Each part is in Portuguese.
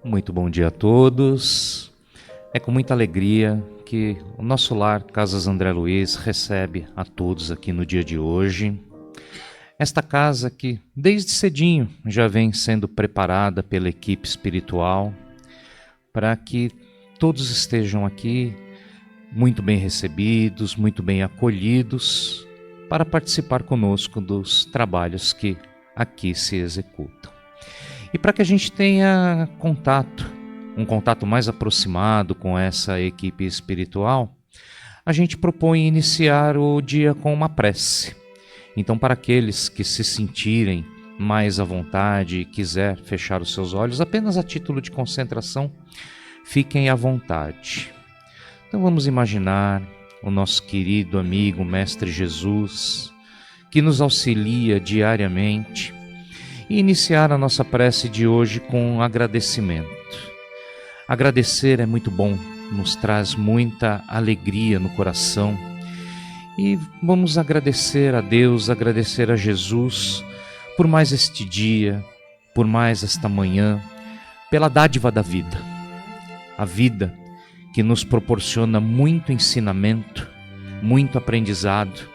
Muito bom dia a todos. É com muita alegria que o nosso lar, Casas André Luiz, recebe a todos aqui no dia de hoje. Esta casa que desde cedinho já vem sendo preparada pela equipe espiritual para que todos estejam aqui muito bem recebidos, muito bem acolhidos para participar conosco dos trabalhos que aqui se executam. E para que a gente tenha um contato mais aproximado com essa equipe espiritual, a gente propõe iniciar o dia com uma prece. Então, para aqueles que se sentirem mais à vontade e quiser fechar os seus olhos, apenas a título de concentração, fiquem à vontade. Então vamos imaginar o nosso querido amigo Mestre Jesus, que nos auxilia diariamente, e iniciar a nossa prece de hoje com agradecimento. Agradecer é muito bom, nos traz muita alegria no coração. E vamos agradecer a Deus, agradecer a Jesus por mais este dia, por mais esta manhã, pela dádiva da vida. A vida que nos proporciona muito ensinamento, muito aprendizado,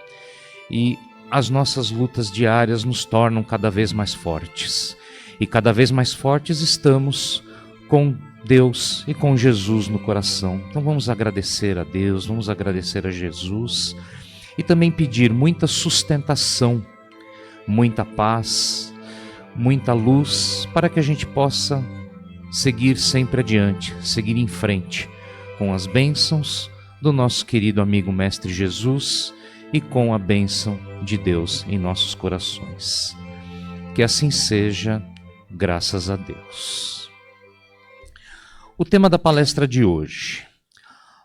e as nossas lutas diárias nos tornam cada vez mais fortes. E cada vez mais fortes estamos com Deus e com Jesus no coração. Então vamos agradecer a Deus, vamos agradecer a Jesus e também pedir muita sustentação, muita paz, muita luz para que a gente possa seguir sempre adiante, seguir em frente com as bênçãos do nosso querido amigo Mestre Jesus e com a bênção de Deus em nossos corações. Que assim seja, graças a Deus. O tema da palestra de hoje: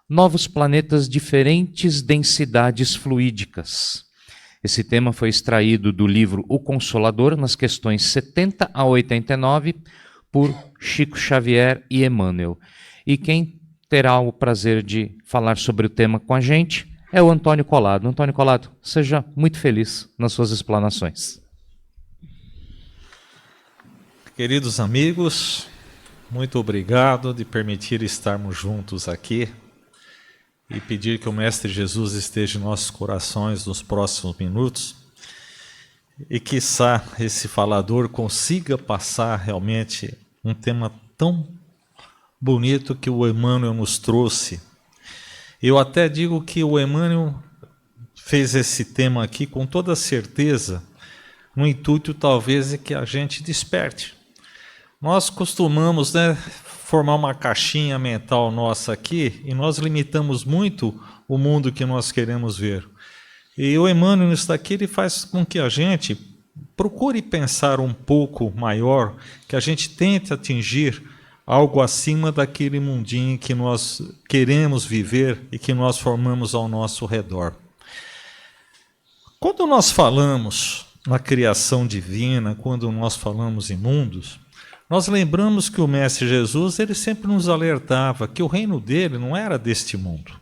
novos planetas, diferentes densidades fluídicas. Esse tema foi extraído do livro O Consolador, nas questões 70 a 89, por Chico Xavier e Emmanuel. E quem terá o prazer de falar sobre o tema com a gente é o Antônio Collado. Antônio Collado, seja muito feliz nas suas explanações. Queridos amigos, muito obrigado de permitir estarmos juntos aqui e pedir que o Mestre Jesus esteja em nossos corações nos próximos minutos e quiçá esse falador consiga passar realmente um tema tão bonito que o Emmanuel nos trouxe. Eu até digo que o Emmanuel fez esse tema aqui com toda certeza, no intuito talvez de que a gente desperte. Nós costumamos, formar uma caixinha mental nossa aqui e nós limitamos muito o mundo que nós queremos ver. E o Emmanuel está aqui, ele faz com que a gente procure pensar um pouco maior, que a gente tente atingir algo acima daquele mundinho que nós queremos viver e que nós formamos ao nosso redor. Quando nós falamos na criação divina, quando nós falamos em mundos, nós lembramos que o Mestre Jesus, ele sempre nos alertava que o reino dele não era deste mundo.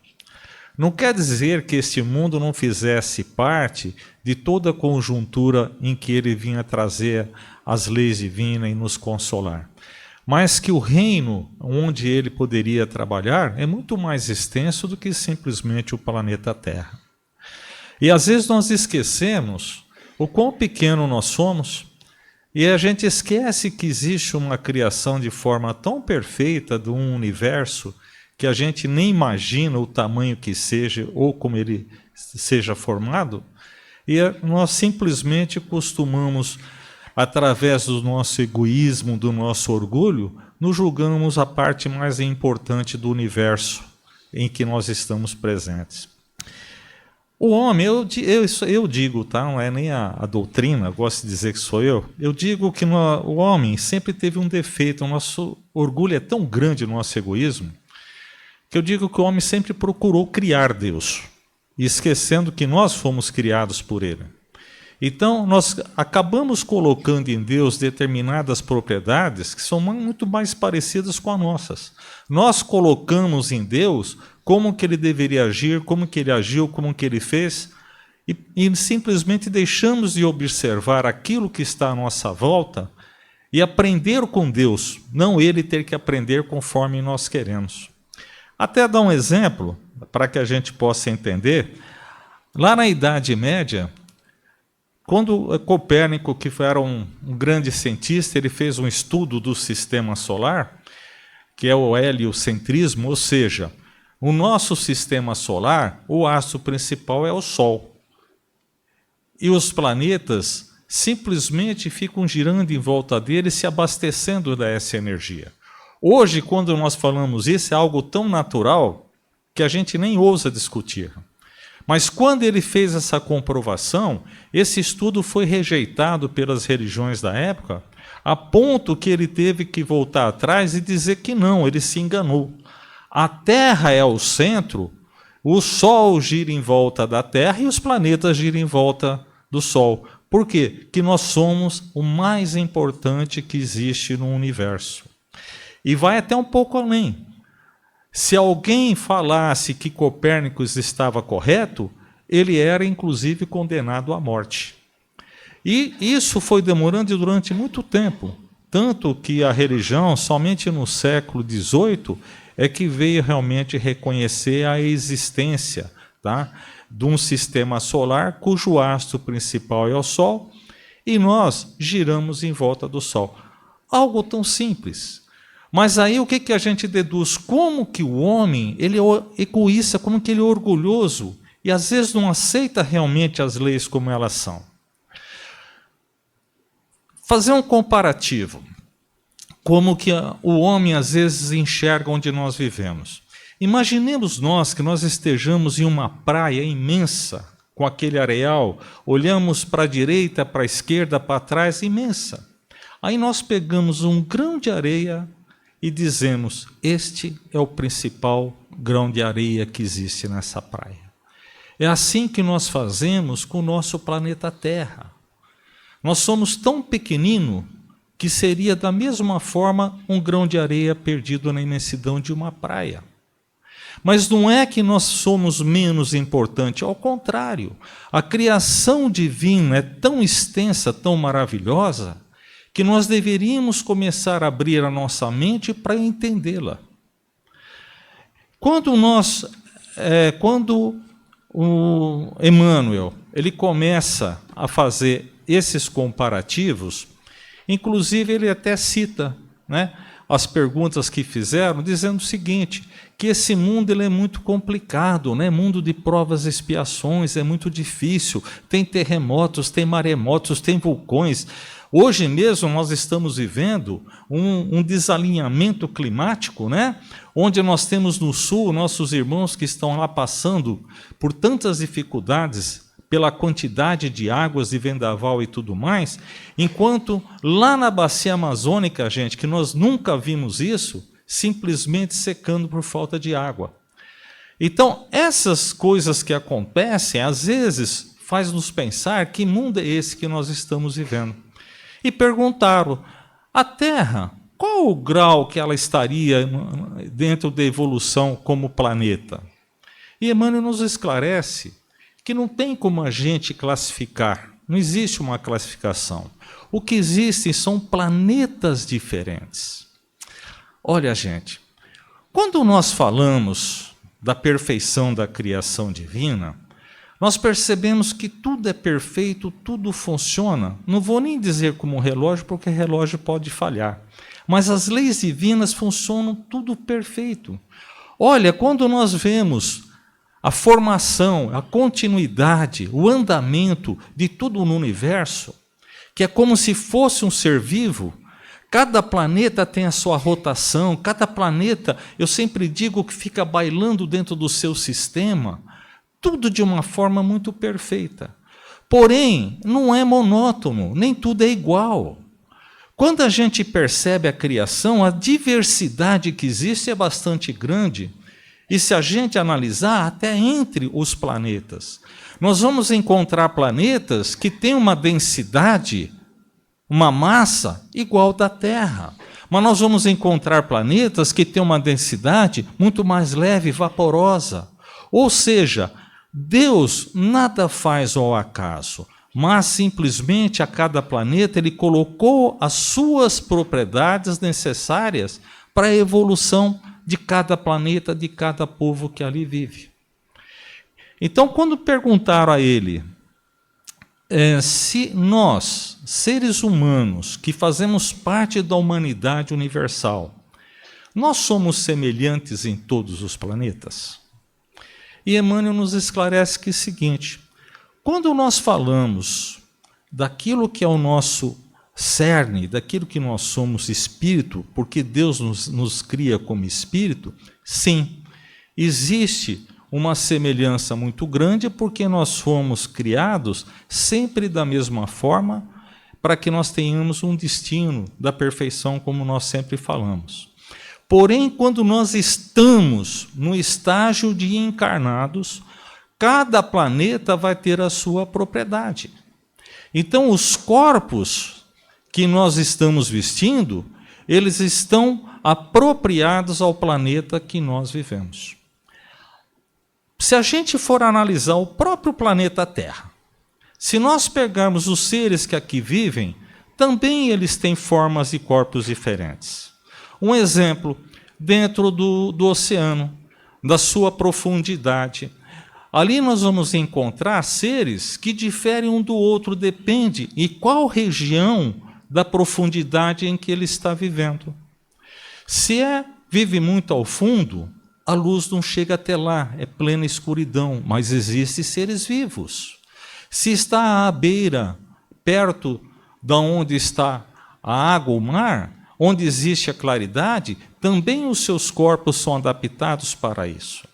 Não quer dizer que este mundo não fizesse parte de toda a conjuntura em que ele vinha trazer as leis divinas e nos consolar. Mas que o reino onde ele poderia trabalhar é muito mais extenso do que simplesmente o planeta Terra. E às vezes nós esquecemos o quão pequeno nós somos e a gente esquece que existe uma criação de forma tão perfeita de um universo que a gente nem imagina o tamanho que seja ou como ele seja formado, e nós simplesmente costumamos, através do nosso egoísmo, do nosso orgulho, nos julgamos a parte mais importante do universo em que nós estamos presentes. O homem, eu digo, tá? Não é nem a doutrina, eu gosto de dizer que sou eu digo que o homem sempre teve um defeito, o nosso orgulho é tão grande, o nosso egoísmo, que eu digo que o homem sempre procurou criar Deus, esquecendo que nós fomos criados por ele. Então, nós acabamos colocando em Deus determinadas propriedades que são muito mais parecidas com as nossas. Nós colocamos em Deus como que ele deveria agir, como que ele agiu, como que ele fez, e simplesmente deixamos de observar aquilo que está à nossa volta e aprender com Deus, não ele ter que aprender conforme nós queremos. Até dar um exemplo, para que a gente possa entender, lá na Idade Média, quando Copérnico, que era um grande cientista, ele fez um estudo do sistema solar, que é o heliocentrismo, ou seja, o nosso sistema solar, o astro principal é o Sol. E os planetas simplesmente ficam girando em volta dele, se abastecendo dessa energia. Hoje, quando nós falamos isso, é algo tão natural que a gente nem ousa discutir. Mas quando ele fez essa comprovação, esse estudo foi rejeitado pelas religiões da época, a ponto que ele teve que voltar atrás e dizer que não, ele se enganou. A Terra é o centro, o Sol gira em volta da Terra e os planetas giram em volta do Sol. Por quê? Que nós somos o mais importante que existe no universo. E vai até um pouco além. Se alguém falasse que Copérnicos estava correto, ele era inclusive condenado à morte. E isso foi demorando durante muito tempo. Tanto que a religião, somente no século XVIII, é que veio realmente reconhecer a existência, tá, de um sistema solar cujo astro principal é o Sol, e nós giramos em volta do Sol. Algo tão simples. Mas aí o que a gente deduz? Como que o homem ele é egoísta, como que ele é orgulhoso, e às vezes não aceita realmente as leis como elas são. Fazer um comparativo. Como que o homem às vezes enxerga onde nós vivemos. Imaginemos nós que nós estejamos em uma praia imensa, com aquele areal, olhamos para a direita, para a esquerda, para trás, imensa. Aí nós pegamos um grão de areia e dizemos, este é o principal grão de areia que existe nessa praia. É assim que nós fazemos com o nosso planeta Terra. Nós somos tão pequenino que seria da mesma forma um grão de areia perdido na imensidão de uma praia. Mas não é que nós somos menos importantes, ao contrário. A criação divina é tão extensa, tão maravilhosa, que nós deveríamos começar a abrir a nossa mente para entendê-la. Quando o Emmanuel ele começa a fazer esses comparativos, inclusive ele até cita, né, as perguntas que fizeram, dizendo o seguinte, que esse mundo ele é muito complicado, né? Mundo de provas e expiações, é muito difícil, tem terremotos, tem maremotos, tem vulcões. Hoje mesmo nós estamos vivendo um desalinhamento climático, né? Onde nós temos no sul nossos irmãos que estão lá passando por tantas dificuldades pela quantidade de águas de vendaval e tudo mais, enquanto lá na bacia amazônica, gente, que nós nunca vimos isso, simplesmente secando por falta de água. Então, essas coisas que acontecem, às vezes, faz-nos pensar que mundo é esse que nós estamos vivendo. E perguntaram, a Terra, qual o grau que ela estaria dentro da evolução como planeta? E Emmanuel nos esclarece que não tem como a gente classificar, não existe uma classificação. O que existe são planetas diferentes. Olha, gente, quando nós falamos da perfeição da criação divina, nós percebemos que tudo é perfeito, tudo funciona. Não vou nem dizer como um relógio, porque relógio pode falhar. Mas as leis divinas funcionam tudo perfeito. Olha, quando nós vemos a formação, a continuidade, o andamento de tudo no universo, que é como se fosse um ser vivo, cada planeta tem a sua rotação, cada planeta, eu sempre digo que fica bailando dentro do seu sistema, tudo de uma forma muito perfeita. Porém, não é monótono, nem tudo é igual. Quando a gente percebe a criação, a diversidade que existe é bastante grande. E se a gente analisar, até entre os planetas, nós vamos encontrar planetas que têm uma densidade, uma massa igual da Terra. Mas nós vamos encontrar planetas que têm uma densidade muito mais leve e vaporosa. Ou seja, Deus nada faz ao acaso. mas simplesmente a cada planeta ele colocou as suas propriedades necessárias para a evolução de cada planeta, de cada povo que ali vive. Então, quando perguntaram a ele se nós, seres humanos, que fazemos parte da humanidade universal, nós somos semelhantes em todos os planetas? E Emmanuel nos esclarece que é o seguinte: quando nós falamos daquilo que é o nosso cerne, daquilo que nós somos espírito, porque Deus nos cria como espírito, sim, existe uma semelhança muito grande, porque nós fomos criados sempre da mesma forma, para que nós tenhamos um destino da perfeição, como nós sempre falamos. Porém, quando nós estamos no estágio de encarnados, cada planeta vai ter a sua propriedade. Então, os corpos que nós estamos vestindo, eles estão apropriados ao planeta que nós vivemos. Se a gente for analisar o próprio planeta Terra, se nós pegarmos os seres que aqui vivem, também eles têm formas e corpos diferentes. Um exemplo, dentro do oceano, da sua profundidade. Ali nós vamos encontrar seres que diferem um do outro, depende de qual região da profundidade em que ele está vivendo. Se vive muito ao fundo, a luz não chega até lá, é plena escuridão, mas existem seres vivos. Se está à beira, perto de onde está a água, o mar, onde existe a claridade, também os seus corpos são adaptados para isso.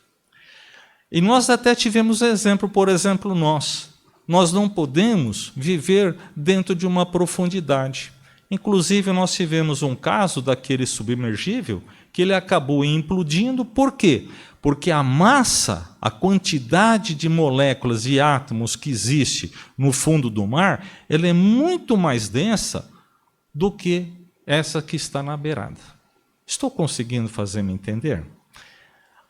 E nós até tivemos exemplo, por exemplo, nós não podemos viver dentro de uma profundidade. Inclusive, nós tivemos um caso daquele submergível que ele acabou implodindo. Por quê? Porque a massa, a quantidade de moléculas e átomos que existe no fundo do mar, ela é muito mais densa do que essa que está na beirada. Estou conseguindo fazer-me entender?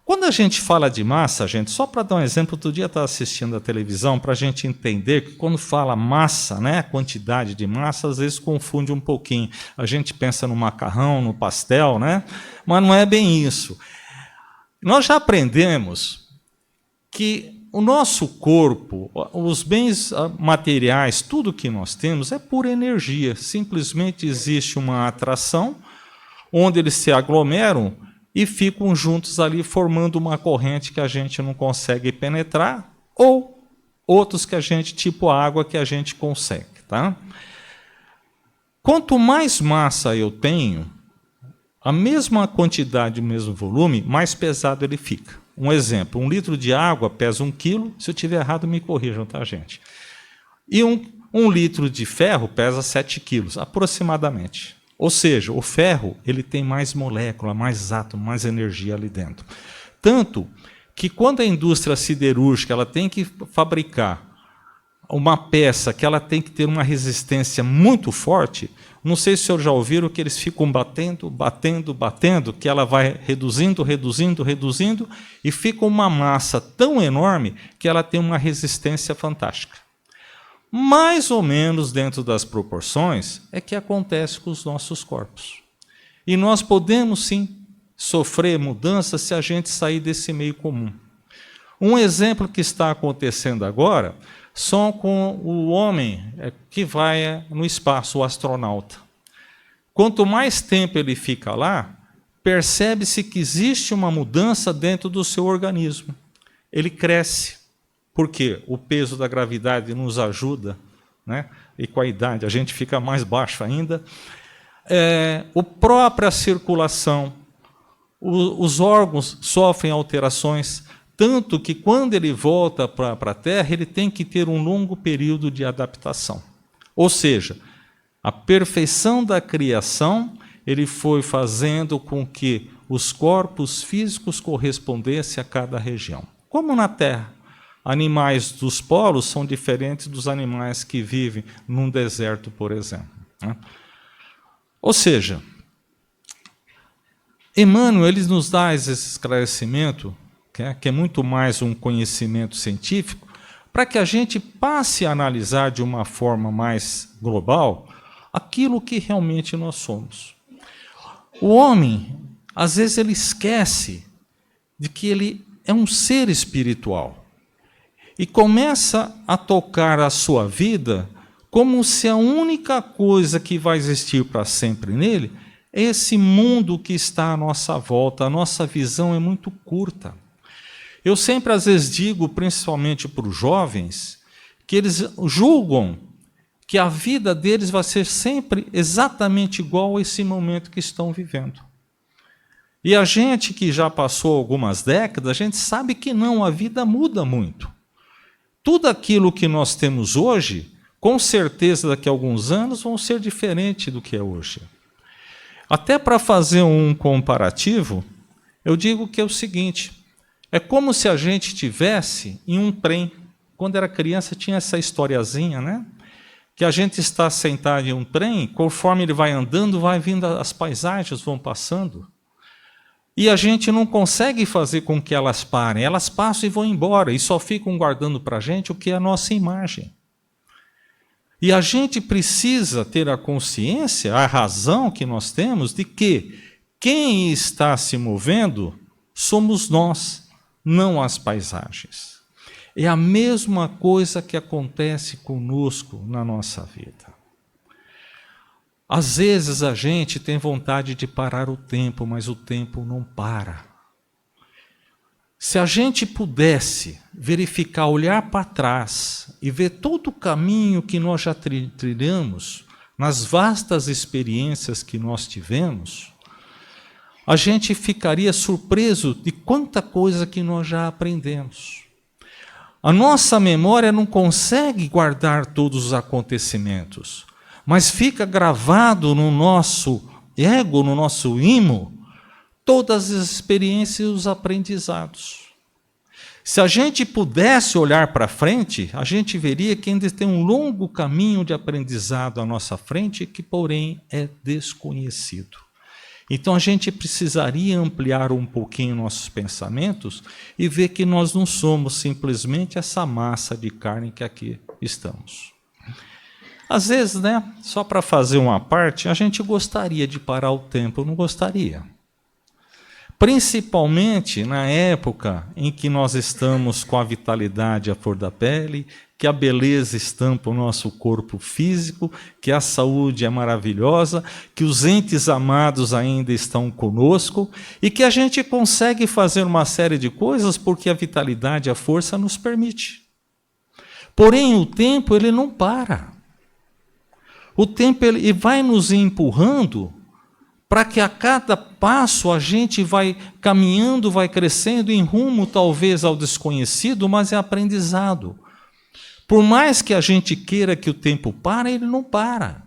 Quando a gente fala de massa, gente, só para dar um exemplo, outro dia eu estava assistindo a televisão para a gente entender que quando fala massa, né, quantidade de massa, às vezes confunde um pouquinho. A gente pensa no macarrão, no pastel, né? Mas não é bem isso. Nós já aprendemos que o nosso corpo, os bens materiais, tudo que nós temos é pura energia. Simplesmente existe uma atração onde eles se aglomeram e ficam juntos ali formando uma corrente que a gente não consegue penetrar, ou outros que a gente, tipo a água, que a gente consegue. Tá? Quanto mais massa eu tenho, a mesma quantidade, o mesmo volume, mais pesado ele fica. Um exemplo, 1 litro de água pesa 1 quilo, se eu estiver errado me corrijam, tá, gente? E um litro de ferro pesa 7 quilos, aproximadamente. Ou seja, o ferro ele tem mais molécula, mais átomo, mais energia ali dentro. Tanto que quando a indústria siderúrgica ela tem que fabricar uma peça que ela tem que ter uma resistência muito forte, não sei se vocês já ouviram que eles ficam batendo, que ela vai reduzindo, e fica uma massa tão enorme que ela tem uma resistência fantástica. Mais ou menos dentro das proporções é que acontece com os nossos corpos. E nós podemos, sim, sofrer mudanças se a gente sair desse meio comum. Um exemplo que está acontecendo agora são com o homem que vai no espaço, o astronauta. Quanto mais tempo ele fica lá, percebe-se que existe uma mudança dentro do seu organismo. Ele cresce. Porque o peso da gravidade nos ajuda, né? E com a idade a gente fica mais baixo ainda. A própria circulação, os órgãos sofrem alterações, tanto que quando ele volta para a Terra, ele tem que ter um longo período de adaptação. Ou seja, a perfeição da criação, ele foi fazendo com que os corpos físicos correspondessem a cada região. Como na Terra. Animais dos polos são diferentes dos animais que vivem num deserto, por exemplo. Ou seja, Emmanuel ele nos dá esse esclarecimento, que é muito mais um conhecimento científico, para que a gente passe a analisar de uma forma mais global aquilo que realmente nós somos. O homem, às vezes, ele esquece de que ele é um ser espiritual e começa a tocar a sua vida como se a única coisa que vai existir para sempre nele é esse mundo que está à nossa volta. A nossa visão é muito curta. Eu sempre, às vezes, digo, principalmente para os jovens, que eles julgam que a vida deles vai ser sempre exatamente igual a esse momento que estão vivendo. E a gente que já passou algumas décadas, a gente sabe que não, a vida muda muito. Tudo aquilo que nós temos hoje, com certeza daqui a alguns anos, vão ser diferente do que é hoje. Até para fazer um comparativo, eu digo que é o seguinte, é como se a gente estivesse em um trem. Quando era criança tinha essa historiazinha, né? Que a gente está sentado em um trem, conforme ele vai andando, vai vindo, as paisagens vão passando. E a gente não consegue fazer com que elas parem. Elas passam e vão embora, e só ficam guardando para a gente o que é a nossa imagem. E a gente precisa ter a consciência, a razão que nós temos, de que quem está se movendo somos nós, não as paisagens. É a mesma coisa que acontece conosco na nossa vida. Às vezes a gente tem vontade de parar o tempo, mas o tempo não para. Se a gente pudesse verificar, olhar para trás e ver todo o caminho que nós já trilhamos, nas vastas experiências que nós tivemos, a gente ficaria surpreso de quanta coisa que nós já aprendemos. A nossa memória não consegue guardar todos os acontecimentos, mas fica gravado no nosso ego, no nosso imo, todas as experiências e os aprendizados. Se a gente pudesse olhar para frente, a gente veria que ainda tem um longo caminho de aprendizado à nossa frente, que, porém, é desconhecido. Então, a gente precisaria ampliar um pouquinho nossos pensamentos e ver que nós não somos simplesmente essa massa de carne que aqui estamos. Às vezes, né, só para fazer uma parte, a gente gostaria de parar o tempo, não gostaria? Principalmente na época em que nós estamos com a vitalidade à flor da pele, que a beleza estampa o nosso corpo físico, que a saúde é maravilhosa, que os entes amados ainda estão conosco e que a gente consegue fazer uma série de coisas porque a vitalidade e a força nos permite. Porém, o tempo ele não para. O tempo ele vai nos empurrando para que a cada passo a gente vai caminhando, vai crescendo em rumo talvez ao desconhecido, mas é aprendizado. Por mais que a gente queira que o tempo pare, ele não para.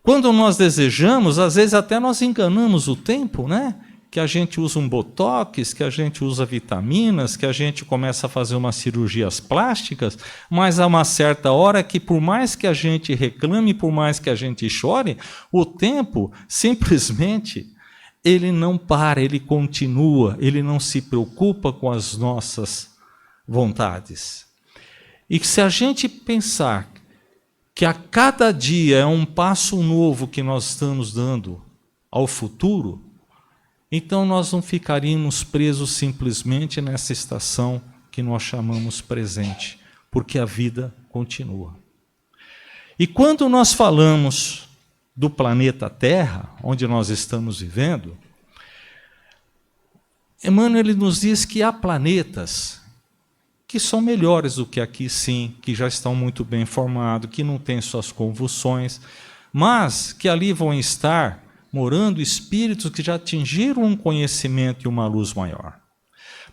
Quando nós desejamos, às vezes até nós enganamos o tempo, né? Que a gente usa um botox, que a gente usa vitaminas, que a gente começa a fazer umas cirurgias plásticas, mas há uma certa hora que, por mais que a gente reclame, por mais que a gente chore, o tempo simplesmente ele não para, ele continua, ele não se preocupa com as nossas vontades. E se a gente pensar que a cada dia é um passo novo que nós estamos dando ao futuro, então nós não ficaríamos presos simplesmente nessa estação que nós chamamos presente, porque a vida continua. E quando nós falamos do planeta Terra, onde nós estamos vivendo, Emmanuel ele nos diz que há planetas que são melhores do que aqui, sim, que já estão muito bem formados, que não têm suas convulsões, mas que ali vão estar morando espíritos que já atingiram um conhecimento e uma luz maior.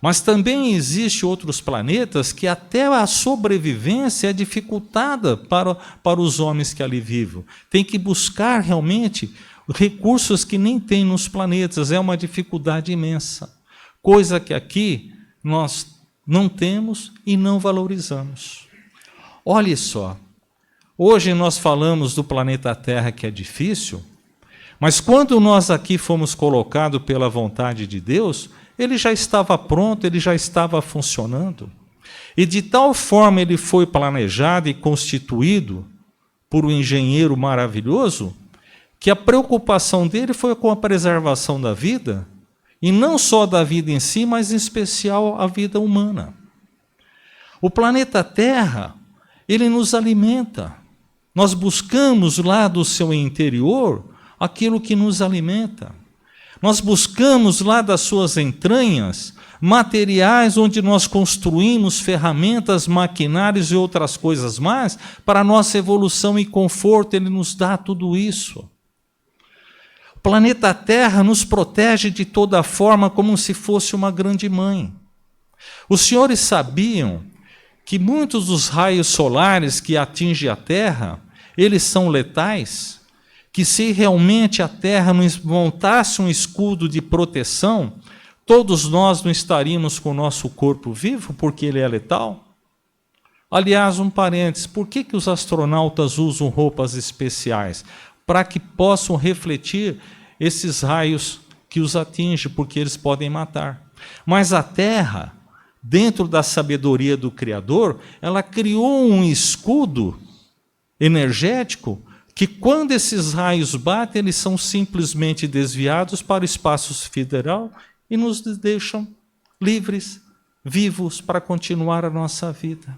Mas também existem outros planetas que até a sobrevivência é dificultada para os homens que ali vivem. Tem que buscar realmente recursos que nem tem nos planetas, é uma dificuldade imensa. Coisa que aqui nós não temos e não valorizamos. Olhe só, hoje nós falamos do planeta Terra que é difícil, mas quando nós aqui fomos colocados pela vontade de Deus, ele já estava pronto, ele já estava funcionando. E de tal forma ele foi planejado e constituído por um engenheiro maravilhoso, que a preocupação dele foi com a preservação da vida, e não só da vida em si, mas em especial a vida humana. O planeta Terra, ele nos alimenta. Nós buscamos lá do seu interior aquilo que nos alimenta. Nós buscamos lá das suas entranhas materiais onde nós construímos ferramentas, maquinários e outras coisas mais para a nossa evolução e conforto. Ele nos dá tudo isso. O planeta Terra nos protege de toda forma como se fosse uma grande mãe. Os senhores sabiam que muitos dos raios solares que atingem a Terra, eles são letais? Que se realmente a Terra não montasse um escudo de proteção, todos nós não estaríamos com o nosso corpo vivo, porque ele é letal? Aliás, um parênteses, por que os astronautas usam roupas especiais? Para que possam refletir esses raios que os atingem, porque eles podem matar. Mas a Terra, dentro da sabedoria do Criador, ela criou um escudo energético que, quando esses raios batem, eles são simplesmente desviados para o espaço sideral e nos deixam livres, vivos, para continuar a nossa vida.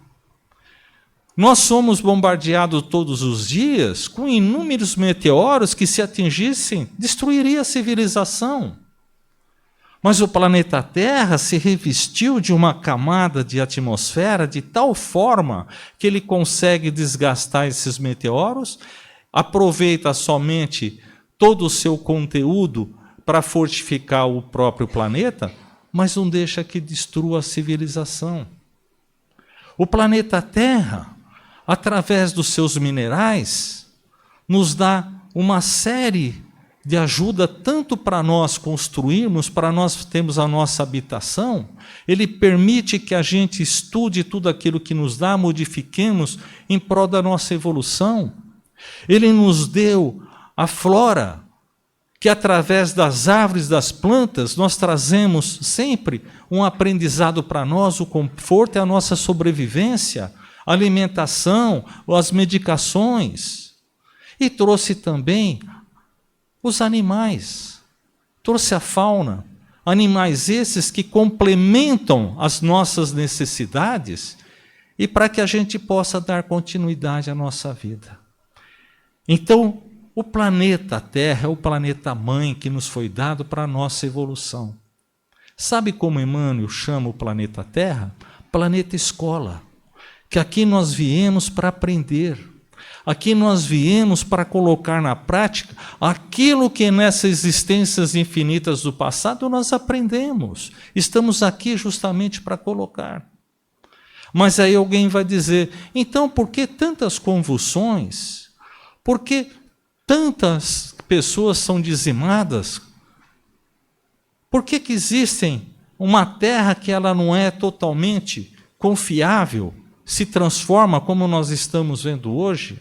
Nós somos bombardeados todos os dias com inúmeros meteoros que, se atingissem, destruiria a civilização. Mas o planeta Terra se revestiu de uma camada de atmosfera de tal forma que ele consegue desgastar esses meteoros, aproveita somente todo o seu conteúdo para fortificar o próprio planeta, mas não deixa que destrua a civilização. O planeta Terra, através dos seus minerais, nos dá uma série de ajuda tanto para nós construirmos, para nós termos a nossa habitação. Ele permite que a gente estude tudo aquilo que nos dá, modifiquemos em prol da nossa evolução. Ele nos deu a flora, que através das árvores, das plantas, nós trazemos sempre um aprendizado para nós, o conforto e a nossa sobrevivência, a alimentação, as medicações. E trouxe também os animais, trouxe a fauna, animais esses que complementam as nossas necessidades e para que a gente possa dar continuidade à nossa vida. Então, o planeta Terra é o planeta mãe que nos foi dado para a nossa evolução. Sabe como Emmanuel chama o planeta Terra? Planeta escola, que aqui nós viemos para aprender. Aqui nós viemos para colocar na prática aquilo que nessas existências infinitas do passado nós aprendemos. Estamos aqui justamente para colocar. Mas aí alguém vai dizer, então por que tantas convulsões? Por que tantas pessoas são dizimadas? Por que existem uma terra que ela não é totalmente confiável, se transforma como nós estamos vendo hoje?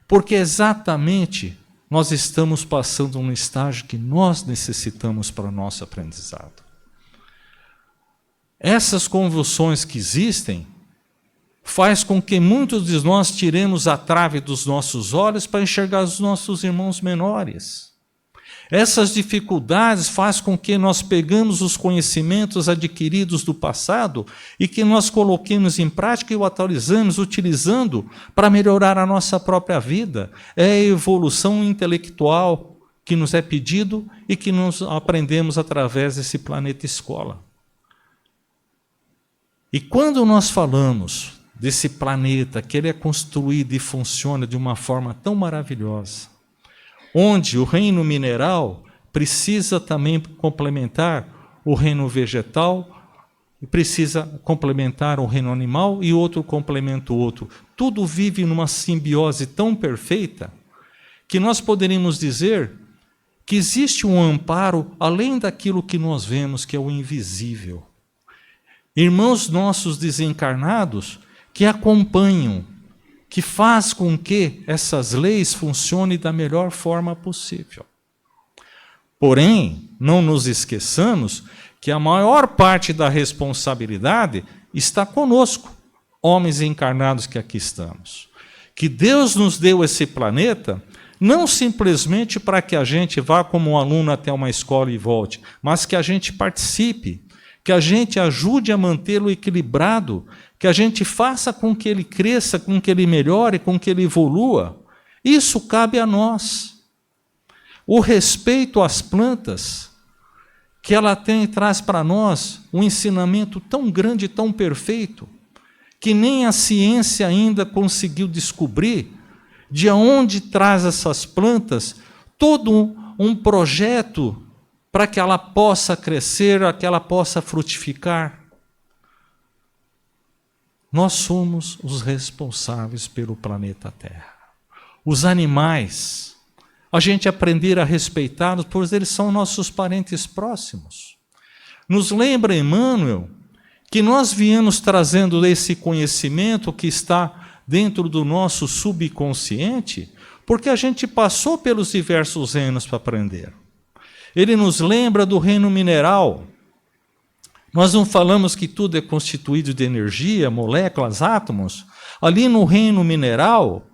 Porque exatamente nós estamos passando um estágio que nós necessitamos para o nosso aprendizado. Essas convulsões que existem faz com que muitos de nós tiremos a trave dos nossos olhos para enxergar os nossos irmãos menores. Essas dificuldades faz com que nós pegamos os conhecimentos adquiridos do passado e que nós coloquemos em prática e o atualizamos, utilizando para melhorar a nossa própria vida. É a evolução intelectual que nos é pedido e que nós aprendemos através desse planeta escola. E quando nós falamos desse planeta, que ele é construído e funciona de uma forma tão maravilhosa, onde o reino mineral precisa também complementar o reino vegetal, e precisa complementar o reino animal, e outro complementa o outro. Tudo vive numa simbiose tão perfeita que nós poderíamos dizer que existe um amparo além daquilo que nós vemos, que é o invisível. Irmãos nossos desencarnados que acompanham, que faz com que essas leis funcionem da melhor forma possível. Porém, não nos esqueçamos que a maior parte da responsabilidade está conosco, homens encarnados que aqui estamos. Que Deus nos deu esse planeta não simplesmente para que a gente vá como um aluno até uma escola e volte, mas que a gente participe, que a gente ajude a mantê-lo equilibrado, que a gente faça com que ele cresça, com que ele melhore, com que ele evolua. Isso cabe a nós. O respeito às plantas, que ela traz para nós um ensinamento tão grande, tão perfeito, que nem a ciência ainda conseguiu descobrir de onde traz essas plantas todo um projeto para que ela possa crescer, para que ela possa frutificar. Nós somos os responsáveis pelo planeta Terra. Os animais, a gente aprender a respeitá-los, pois eles são nossos parentes próximos. Nos lembra Emmanuel que nós viemos trazendo esse conhecimento que está dentro do nosso subconsciente, porque a gente passou pelos diversos reinos para aprender. Ele nos lembra do reino mineral. Nós não falamos que tudo é constituído de energia, moléculas, átomos. Ali no reino mineral,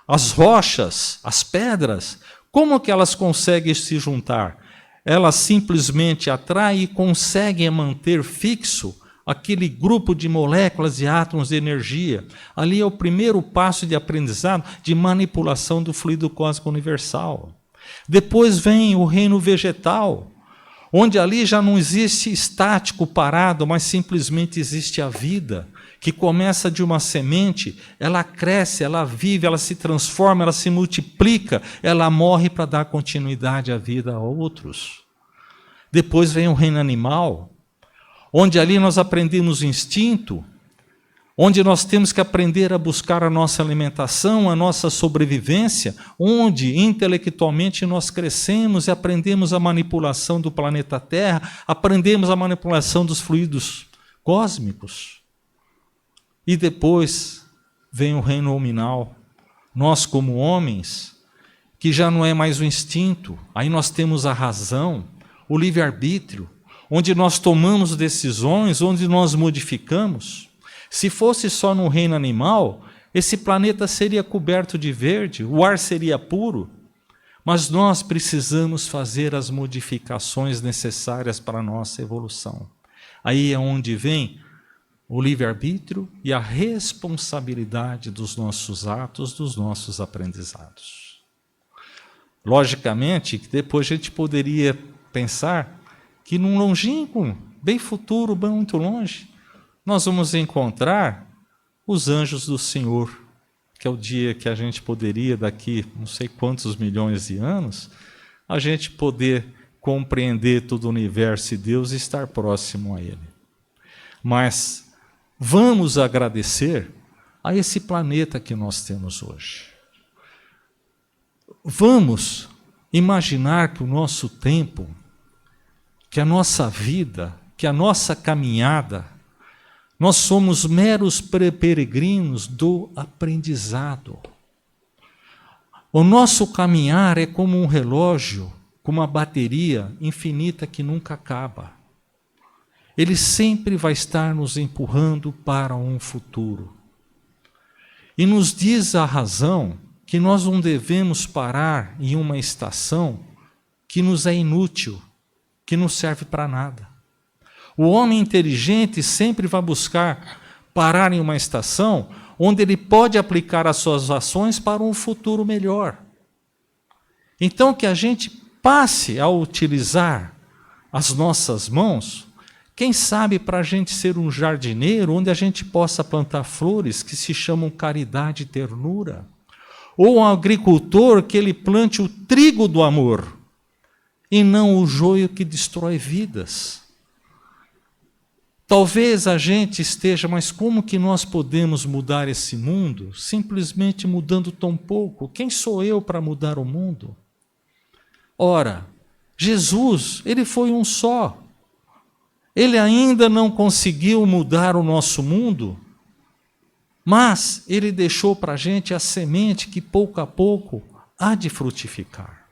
as rochas, as pedras, como que elas conseguem se juntar? Elas simplesmente atraem e conseguem manter fixo aquele grupo de moléculas e átomos de energia. Ali é o primeiro passo de aprendizado, de manipulação do fluido cósmico universal. Depois vem o reino vegetal, onde ali já não existe estático, parado, mas simplesmente existe a vida, que começa de uma semente, ela cresce, ela vive, ela se transforma, ela se multiplica, ela morre para dar continuidade à vida a outros. Depois vem o reino animal, onde ali nós aprendemos o instinto, onde nós temos que aprender a buscar a nossa alimentação, a nossa sobrevivência, onde intelectualmente nós crescemos e aprendemos a manipulação do planeta Terra, aprendemos a manipulação dos fluidos cósmicos. E depois vem o reino hominal, nós como homens, que já não é mais o instinto, aí nós temos a razão, o livre-arbítrio, onde nós tomamos decisões, onde nós modificamos. Se fosse só no reino animal, esse planeta seria coberto de verde, o ar seria puro, mas nós precisamos fazer as modificações necessárias para a nossa evolução. Aí é onde vem o livre-arbítrio e a responsabilidade dos nossos atos, dos nossos aprendizados. Logicamente, que depois a gente poderia pensar que num longínquo, bem futuro, bem muito longe, nós vamos encontrar os anjos do Senhor, que é o dia que a gente poderia, daqui não sei quantos milhões de anos, a gente poder compreender todo o universo e Deus e estar próximo a Ele. Mas vamos agradecer a esse planeta que nós temos hoje. Vamos imaginar que o nosso tempo, que a nossa vida, que a nossa caminhada, nós somos meros peregrinos do aprendizado. O nosso caminhar é como um relógio, com uma bateria infinita que nunca acaba. Ele sempre vai estar nos empurrando para um futuro. E nos diz a razão que nós não devemos parar em uma estação que nos é inútil, que não serve para nada. O homem inteligente sempre vai buscar parar em uma estação onde ele pode aplicar as suas ações para um futuro melhor. Então, que a gente passe a utilizar as nossas mãos, quem sabe para a gente ser um jardineiro onde a gente possa plantar flores que se chamam caridade e ternura, ou um agricultor que ele plante o trigo do amor e não o joio que destrói vidas. Talvez a gente esteja, mas como que nós podemos mudar esse mundo? Simplesmente mudando tão pouco. Quem sou eu para mudar o mundo? Ora, Jesus, ele foi um só. Ele ainda não conseguiu mudar o nosso mundo, mas ele deixou para a gente a semente que pouco a pouco há de frutificar.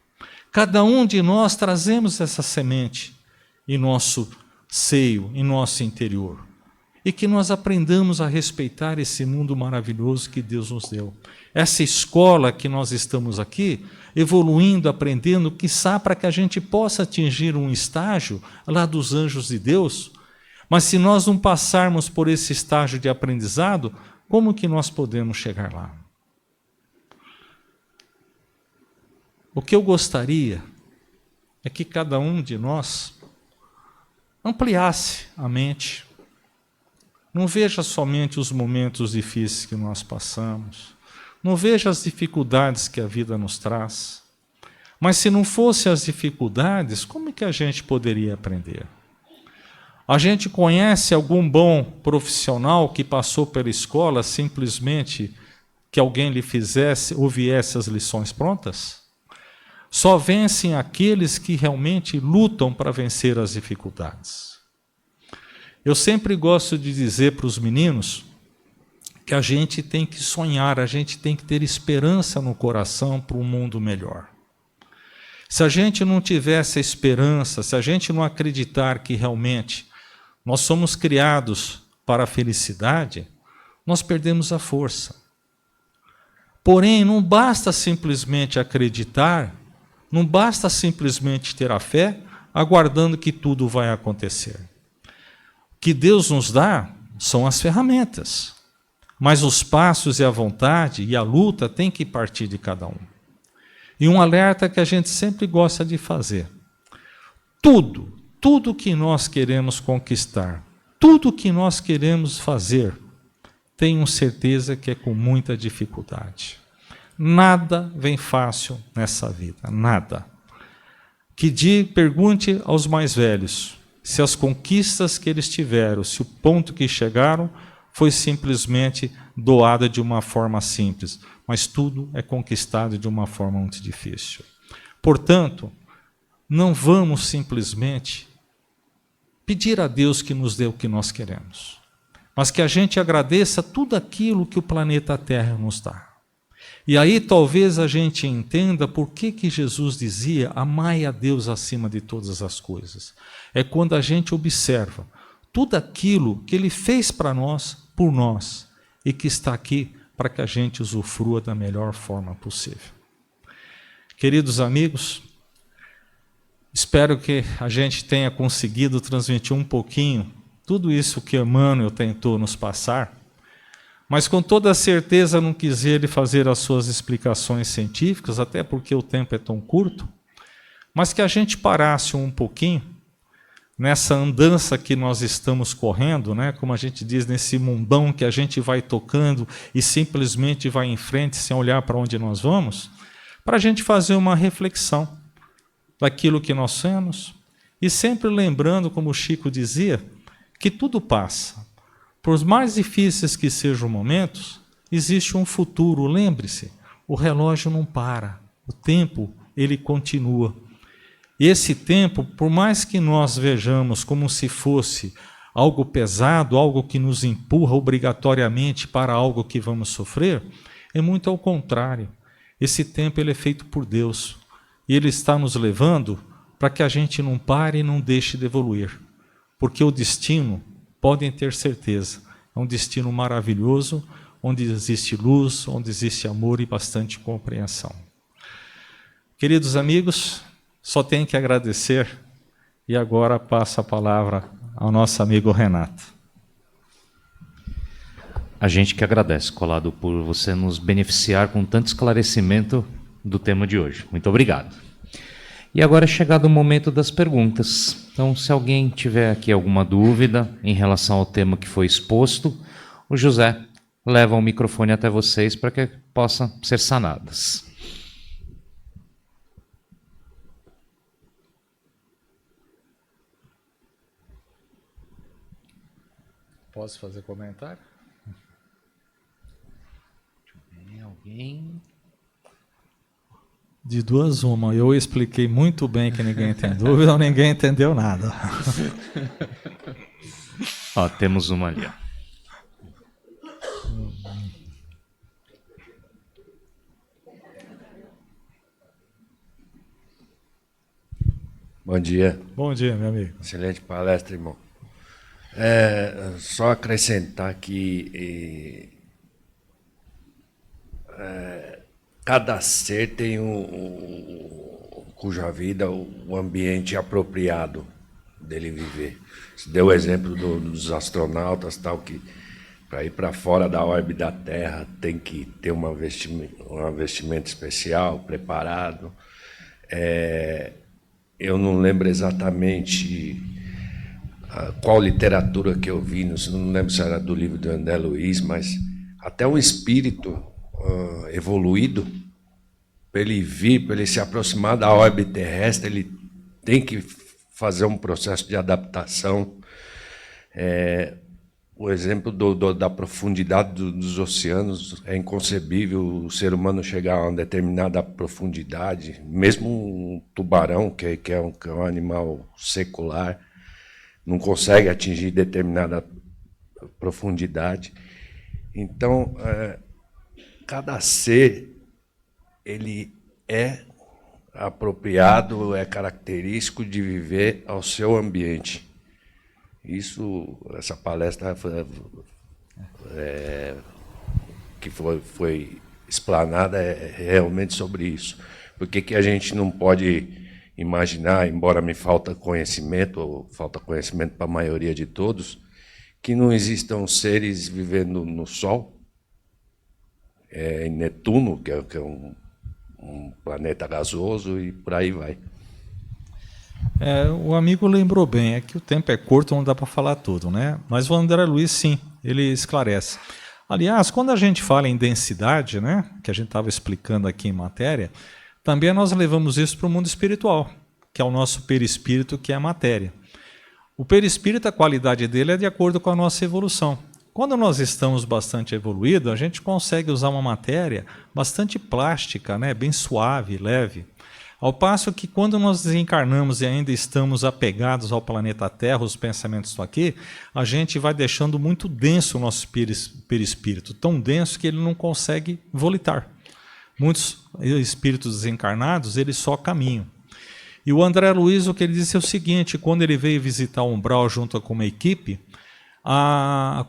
Cada um de nós trazemos essa semente em nosso seio, em nosso interior. e que nós aprendamos a respeitar esse mundo maravilhoso que Deus nos deu. Essa escola que nós estamos aqui, evoluindo, aprendendo, quiçá para que a gente possa atingir um estágio lá dos anjos de Deus, mas se nós não passarmos por esse estágio de aprendizado, como que nós podemos chegar lá? O que eu gostaria é que cada um de nós ampliasse a mente. Não veja somente os momentos difíceis que nós passamos. Não veja as dificuldades que a vida nos traz. Mas se não fossem as dificuldades, como que a gente poderia aprender? A gente conhece algum bom profissional que passou pela escola simplesmente que alguém lhe fizesse ou viesse as lições prontas? Só vencem aqueles que realmente lutam para vencer as dificuldades. Eu sempre gosto de dizer para os meninos que a gente tem que sonhar, a gente tem que ter esperança no coração para um mundo melhor. Se a gente não tiver essa esperança, se a gente não acreditar que realmente nós somos criados para a felicidade, nós perdemos a força. Porém, não basta simplesmente acreditar, não basta simplesmente ter a fé, aguardando que tudo vai acontecer. O que Deus nos dá são as ferramentas, mas os passos e a vontade e a luta têm que partir de cada um. E um alerta que a gente sempre gosta de fazer. Tudo que nós queremos conquistar, tudo que nós queremos fazer, tenham certeza que é com muita dificuldade. Nada vem fácil nessa vida, nada. Pergunte aos mais velhos se as conquistas que eles tiveram, se o ponto que chegaram foi simplesmente doada de uma forma simples, mas tudo é conquistado de uma forma muito difícil. Portanto, não vamos simplesmente pedir a Deus que nos dê o que nós queremos, mas que a gente agradeça tudo aquilo que o planeta Terra nos dá. E aí talvez a gente entenda por que Jesus dizia: amai a Deus acima de todas as coisas. É quando a gente observa tudo aquilo que Ele fez para nós, por nós, e que está aqui para que a gente usufrua da melhor forma possível. Queridos amigos, espero que a gente tenha conseguido transmitir um pouquinho tudo isso que Emmanuel tentou nos passar, mas com toda certeza não quis ele fazer as suas explicações científicas, até porque o tempo é tão curto, mas que a gente parasse um pouquinho nessa andança que nós estamos correndo, né? Como a gente diz, nesse mundão que a gente vai tocando e simplesmente vai em frente sem olhar para onde nós vamos, para a gente fazer uma reflexão daquilo que nós somos, e sempre lembrando, como o Chico dizia, que tudo passa. Por mais difíceis que sejam momentos, existe um futuro. Lembre-se, o relógio não para, o tempo ele continua. E esse tempo, por mais que nós vejamos como se fosse algo pesado, algo que nos empurra obrigatoriamente para algo que vamos sofrer, é muito ao contrário. Esse tempo ele é feito por Deus. E Ele está nos levando para que a gente não pare e não deixe de evoluir. Porque o destino, podem ter certeza, é um destino maravilhoso, onde existe luz, onde existe amor e bastante compreensão. Queridos amigos, só tenho que agradecer e agora passo a palavra ao nosso amigo Renato. A gente que agradece, Collado, por você nos beneficiar com tanto esclarecimento do tema de hoje. Muito obrigado. E agora é chegado o momento das perguntas. Então, se alguém tiver aqui alguma dúvida em relação ao tema que foi exposto, o José leva o microfone até vocês para que possam ser sanadas. Posso fazer comentário? Tem alguém? De duas uma, eu expliquei muito bem que ninguém tem dúvida ou ninguém entendeu nada. Ó, temos uma ali. Ó. Bom dia. Bom dia, meu amigo. Excelente palestra, irmão. Só acrescentar que cada ser tem cuja vida o ambiente apropriado dele viver. Você deu o exemplo dos astronautas, tal, que para ir para fora da órbita da Terra tem que ter um vestimento especial, preparado. Eu não lembro exatamente qual literatura que eu vi, não lembro se era do livro do André Luiz, mas até um espírito evoluído, para ele vir, para ele se aproximar da órbita terrestre, ele tem que fazer um processo de adaptação. O exemplo da profundidade dos oceanos, é inconcebível o ser humano chegar a uma determinada profundidade, mesmo um tubarão, que é um animal secular, não consegue atingir determinada profundidade. Então, cada ser ele é apropriado, é característico de viver ao seu ambiente. Essa palestra que foi explanada é realmente sobre isso. Por que a gente não pode imaginar, embora me falta conhecimento, ou falta conhecimento para a maioria de todos, que não existam seres vivendo no Sol, em Netuno, que é um planeta gasoso, e por aí vai. O amigo lembrou bem, é que o tempo é curto, não dá para falar tudo, né? Mas o André Luiz, sim, ele esclarece. Aliás, quando a gente fala em densidade, né, que a gente estava explicando aqui em matéria, também nós levamos isso para o mundo espiritual, que é o nosso perispírito, que é a matéria. O perispírito, a qualidade dele é de acordo com a nossa evolução. Quando nós estamos bastante evoluídos, a gente consegue usar uma matéria bastante plástica, né, bem suave, leve. Ao passo que quando nós desencarnamos e ainda estamos apegados ao planeta Terra, os pensamentos estão aqui, a gente vai deixando muito denso o nosso perispírito, tão denso que ele não consegue volitar. Muitos espíritos desencarnados, eles só caminham. E o André Luiz, o que ele disse é o seguinte, quando ele veio visitar o Umbral junto com uma equipe,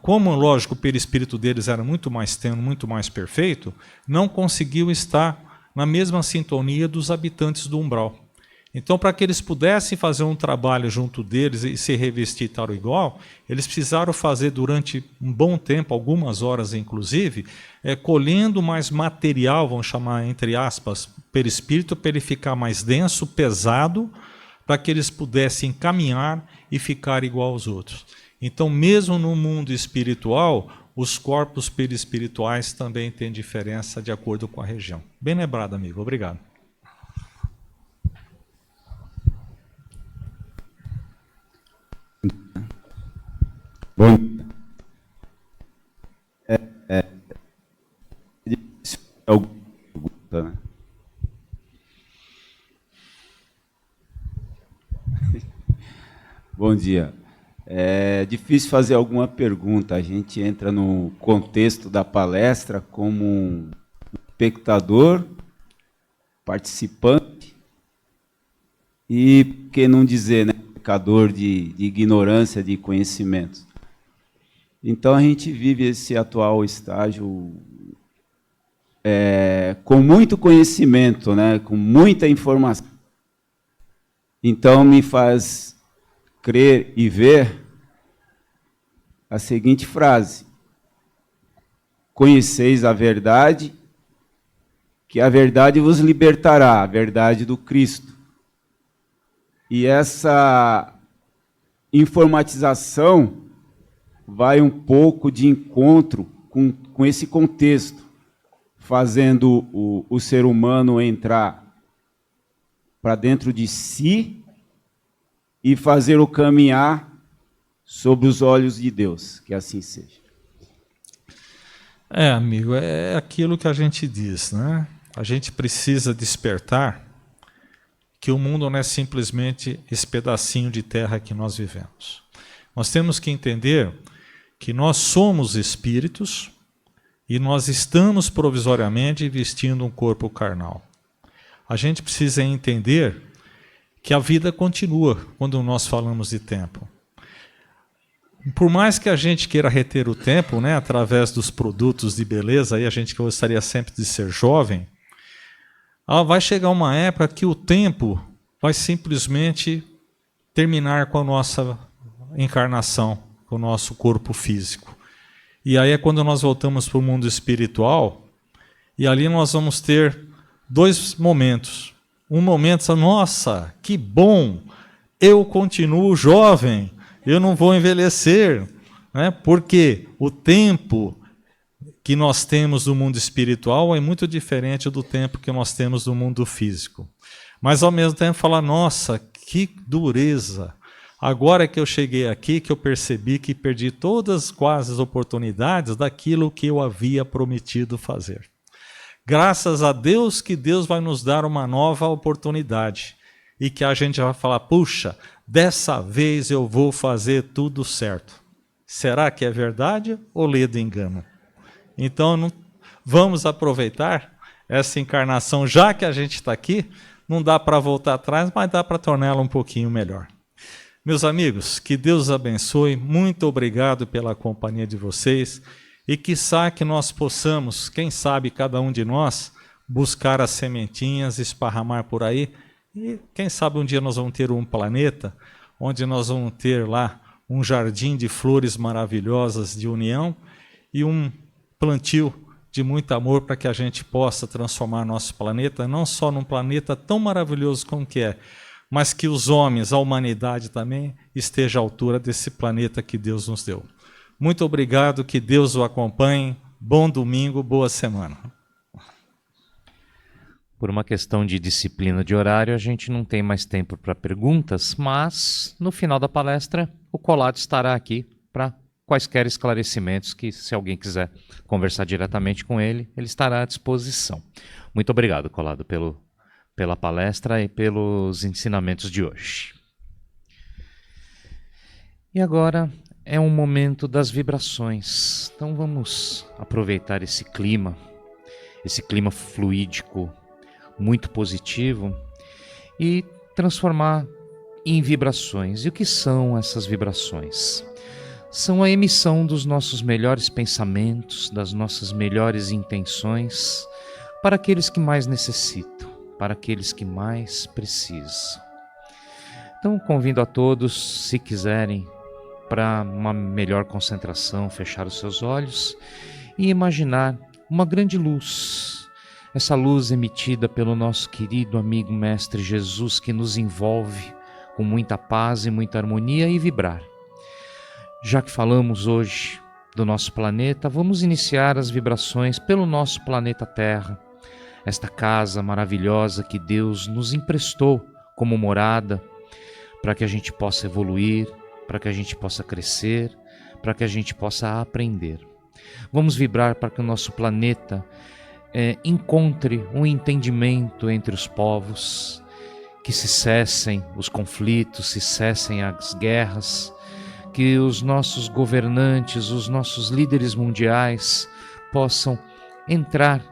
como, lógico, o perispírito deles era muito mais tênue, muito mais perfeito, não conseguiu estar na mesma sintonia dos habitantes do Umbral. Então, para que eles pudessem fazer um trabalho junto deles e se revestir tal igual, eles precisaram fazer durante um bom tempo, algumas horas inclusive, colhendo mais material, vamos chamar entre aspas, perispírito, para ele ficar mais denso, pesado, para que eles pudessem caminhar e ficar igual aos outros. Então, mesmo no mundo espiritual, os corpos perispirituais também têm diferença de acordo com a região. Bem lembrado, amigo. Obrigado. Bom, alguma pergunta, né? Bom dia. É difícil fazer alguma pergunta. A gente entra no contexto da palestra como um espectador, participante e, por que não dizer, né, pecador de ignorância, de conhecimento. Então, a gente vive esse atual estágio com muito conhecimento, né, com muita informação. Então, me faz crer e ver a seguinte frase: conheceis a verdade, que a verdade vos libertará, a verdade do Cristo. E essa informatização vai um pouco de encontro com esse contexto, fazendo o ser humano entrar para dentro de si e fazer o caminhar sob os olhos de Deus, que assim seja. Amigo, é aquilo que a gente diz, né? A gente precisa despertar que o mundo não é simplesmente esse pedacinho de terra que nós vivemos. Nós temos que entender que nós somos espíritos e nós estamos provisoriamente vestindo um corpo carnal. A gente precisa entender que a vida continua quando nós falamos de tempo. por mais que a gente queira reter o tempo, né, através dos produtos de beleza, aí a gente gostaria sempre de ser jovem, vai chegar uma época que o tempo vai simplesmente terminar com a nossa encarnação, com o nosso corpo físico. E aí é quando nós voltamos para o mundo espiritual, e ali nós vamos ter dois momentos. Um momento, nossa, que bom, eu continuo jovem, eu não vou envelhecer, né? Porque o tempo que nós temos no mundo espiritual é muito diferente do tempo que nós temos no mundo físico. Mas ao mesmo tempo falar, nossa, que dureza. Agora que eu cheguei aqui, que eu percebi que perdi todas quase as oportunidades daquilo que eu havia prometido fazer. Graças a Deus que Deus vai nos dar uma nova oportunidade. E que a gente vai falar, puxa, dessa vez eu vou fazer tudo certo. Será que é verdade ou ledo engano? Então, vamos aproveitar essa encarnação, já que a gente está aqui, não dá para voltar atrás, mas dá para torná-la um pouquinho melhor. Meus amigos, que Deus os abençoe, muito obrigado pela companhia de vocês, e quiçá que nós possamos, quem sabe cada um de nós, buscar as sementinhas, esparramar por aí, e quem sabe um dia nós vamos ter um planeta, onde nós vamos ter lá um jardim de flores maravilhosas de união, e um plantio de muito amor para que a gente possa transformar nosso planeta, não só num planeta tão maravilhoso como que é, mas que os homens, a humanidade também, esteja à altura desse planeta que Deus nos deu. Muito obrigado, que Deus o acompanhe, bom domingo, boa semana. Por uma questão de disciplina de horário, a gente não tem mais tempo para perguntas, mas no final da palestra o Collado estará aqui para quaisquer esclarecimentos que, se alguém quiser conversar diretamente com ele, ele estará à disposição. Muito obrigado, Collado, pela palestra e pelos ensinamentos de hoje. E agora é um momento das vibrações. Então vamos aproveitar esse clima fluídico, muito positivo, e transformar em vibrações. E o que são essas vibrações? São a emissão dos nossos melhores pensamentos, das nossas melhores intenções para aqueles que mais necessitam, para aqueles que mais precisam. Então convido a todos, se quiserem, para uma melhor concentração, fechar os seus olhos e imaginar uma grande luz. Essa luz emitida pelo nosso querido amigo Mestre Jesus, que nos envolve com muita paz e muita harmonia, e vibrar. Já que falamos hoje do nosso planeta, vamos iniciar as vibrações pelo nosso planeta Terra, esta casa maravilhosa que Deus nos emprestou como morada, para que a gente possa evoluir, para que a gente possa crescer, para que a gente possa aprender. Vamos vibrar para que o nosso planeta encontre um entendimento entre os povos, que se cessem os conflitos, se cessem as guerras, que os nossos governantes, os nossos líderes mundiais possam entrar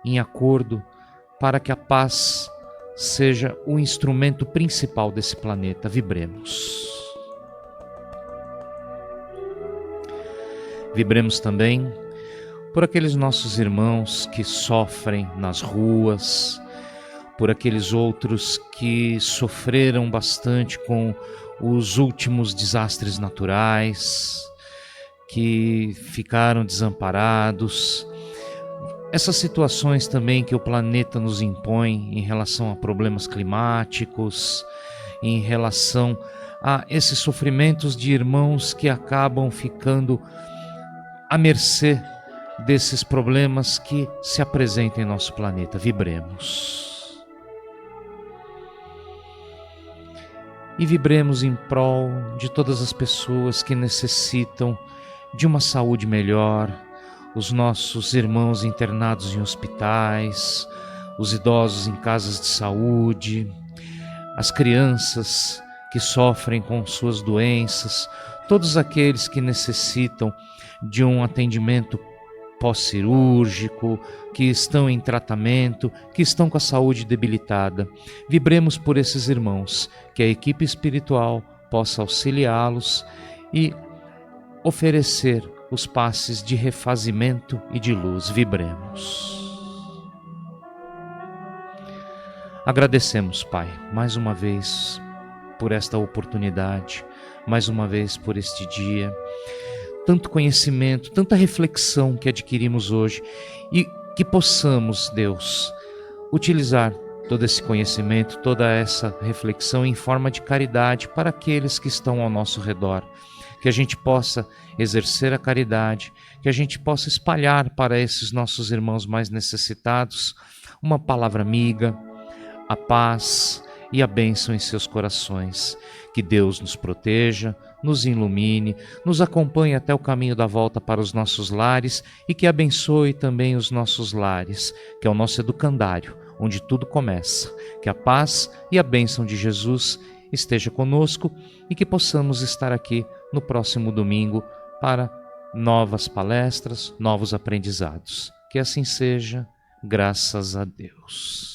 em acordo para que a paz seja o instrumento principal desse planeta. Vibremos. Vibremos também por aqueles nossos irmãos que sofrem nas ruas, por aqueles outros que sofreram bastante com os últimos desastres naturais, que ficaram desamparados. Essas situações também que o planeta nos impõe em relação a problemas climáticos, em relação a esses sofrimentos de irmãos que acabam ficando à mercê desses problemas que se apresentam em nosso planeta. Vibremos. E vibremos em prol de todas as pessoas que necessitam de uma saúde melhor, os nossos irmãos internados em hospitais, os idosos em casas de saúde, as crianças que sofrem com suas doenças, todos aqueles que necessitam de um atendimento pós-cirúrgico, que estão em tratamento, que estão com a saúde debilitada. Vibremos por esses irmãos, que a equipe espiritual possa auxiliá-los e oferecer os passes de refazimento e de luz. Vibremos. Agradecemos, Pai, mais uma vez por esta oportunidade, mais uma vez por este dia, tanto conhecimento, tanta reflexão que adquirimos hoje e que possamos, Deus, utilizar todo esse conhecimento, toda essa reflexão em forma de caridade para aqueles que estão ao nosso redor. Que a gente possa exercer a caridade, que a gente possa espalhar para esses nossos irmãos mais necessitados uma palavra amiga, a paz e a bênção em seus corações. Que Deus nos proteja, nos ilumine, nos acompanhe até o caminho da volta para os nossos lares e que abençoe também os nossos lares, que é o nosso educandário, onde tudo começa. Que a paz e a bênção de Jesus esteja conosco e que possamos estar aqui no próximo domingo para novas palestras, novos aprendizados. Que assim seja, graças a Deus.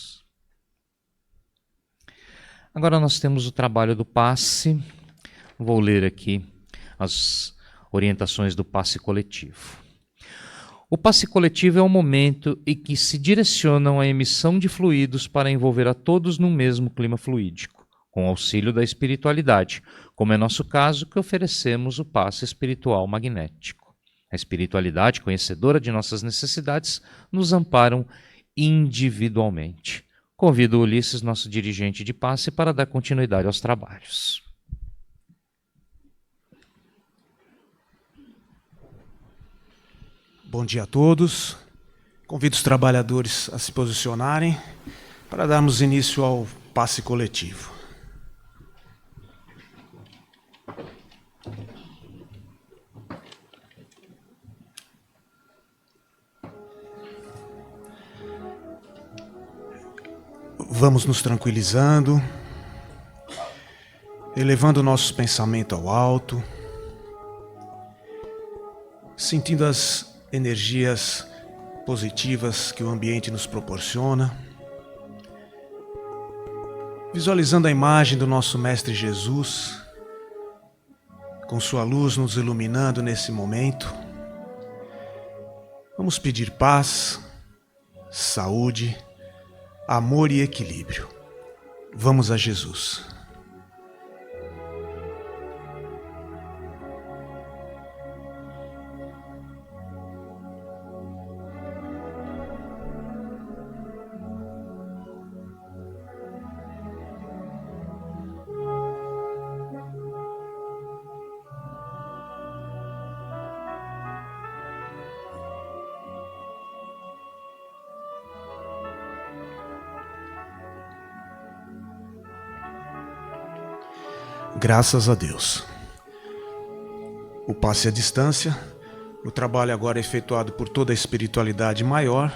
Agora nós temos o trabalho do passe. Vou ler aqui as orientações do passe coletivo. O passe coletivo é o momento em que se direcionam a emissão de fluidos para envolver a todos no mesmo clima fluídico, com auxílio da espiritualidade, como é nosso caso que oferecemos o passe espiritual magnético. A espiritualidade, conhecedora de nossas necessidades, nos amparam individualmente. Convido o Ulisses, nosso dirigente de passe, para dar continuidade aos trabalhos. Bom dia a todos. Convido os trabalhadores a se posicionarem para darmos início ao passe coletivo. Vamos nos tranquilizando, elevando o nosso pensamento ao alto, sentindo as energias positivas que o ambiente nos proporciona, visualizando a imagem do nosso Mestre Jesus, com sua luz nos iluminando nesse momento. Vamos pedir paz, saúde, amor e equilíbrio. Vamos a Jesus. Graças a Deus. O passe à distância, o trabalho agora é efetuado por toda a espiritualidade maior.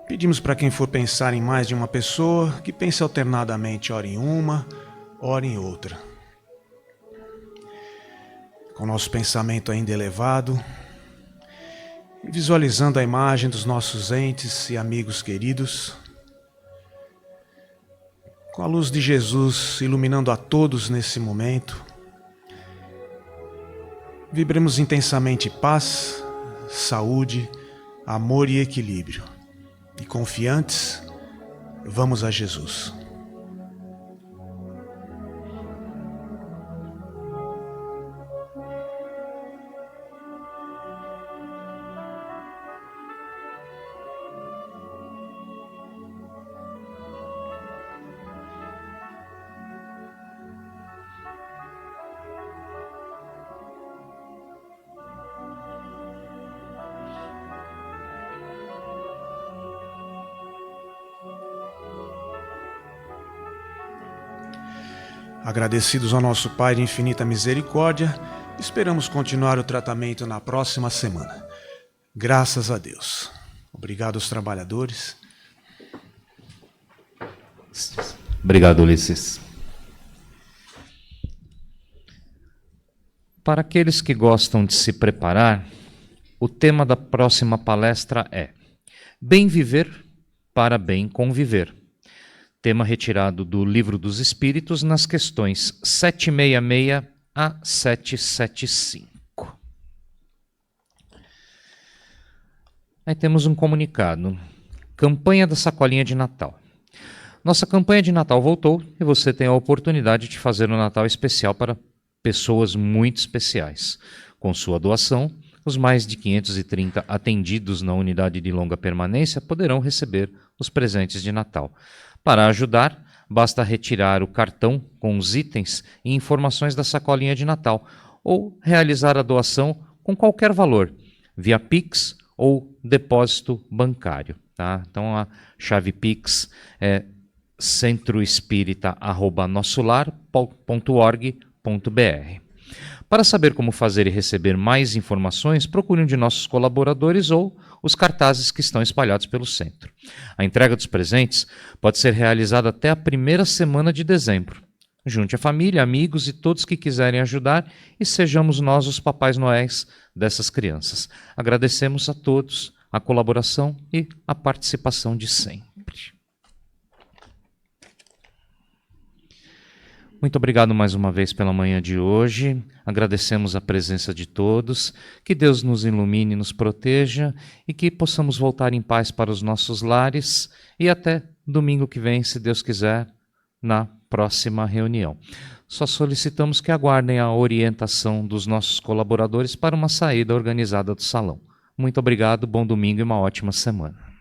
Pedimos para quem for pensar em mais de uma pessoa, que pense alternadamente, ora em uma, ora em outra. Com nosso pensamento ainda elevado, visualizando a imagem dos nossos entes e amigos queridos, com a luz de Jesus iluminando a todos nesse momento, vibremos intensamente paz, saúde, amor e equilíbrio. E confiantes, vamos a Jesus. Agradecidos ao nosso Pai de infinita misericórdia, esperamos continuar o tratamento na próxima semana. Graças a Deus. Obrigado aos trabalhadores. Obrigado, Ulisses. Para aqueles que gostam de se preparar, o tema da próxima palestra é Bem Viver para Bem Conviver. Tema retirado do Livro dos Espíritos nas questões 766 a 775. Aí temos um comunicado. Campanha da Sacolinha de Natal. Nossa campanha de Natal voltou e você tem a oportunidade de fazer um Natal especial para pessoas muito especiais. Com sua doação, os mais de 530 atendidos na unidade de longa permanência poderão receber os presentes de Natal. Para ajudar, basta retirar o cartão com os itens e informações da Sacolinha de Natal ou realizar a doação com qualquer valor, via Pix ou depósito bancário. Tá? Então a chave Pix é centroespírita@nossolar.org.br. Para saber como fazer e receber mais informações, procure um de nossos colaboradores ou os cartazes que estão espalhados pelo centro. A entrega dos presentes pode ser realizada até a primeira semana de dezembro. Junte a família, amigos e todos que quiserem ajudar e sejamos nós os Papais Noéis dessas crianças. Agradecemos a todos a colaboração e a participação de sempre. Muito obrigado mais uma vez pela manhã de hoje. Agradecemos a presença de todos. Que Deus nos ilumine, nos proteja e que possamos voltar em paz para os nossos lares. E até domingo que vem, se Deus quiser, na próxima reunião. Só solicitamos que aguardem a orientação dos nossos colaboradores para uma saída organizada do salão. Muito obrigado, bom domingo e uma ótima semana.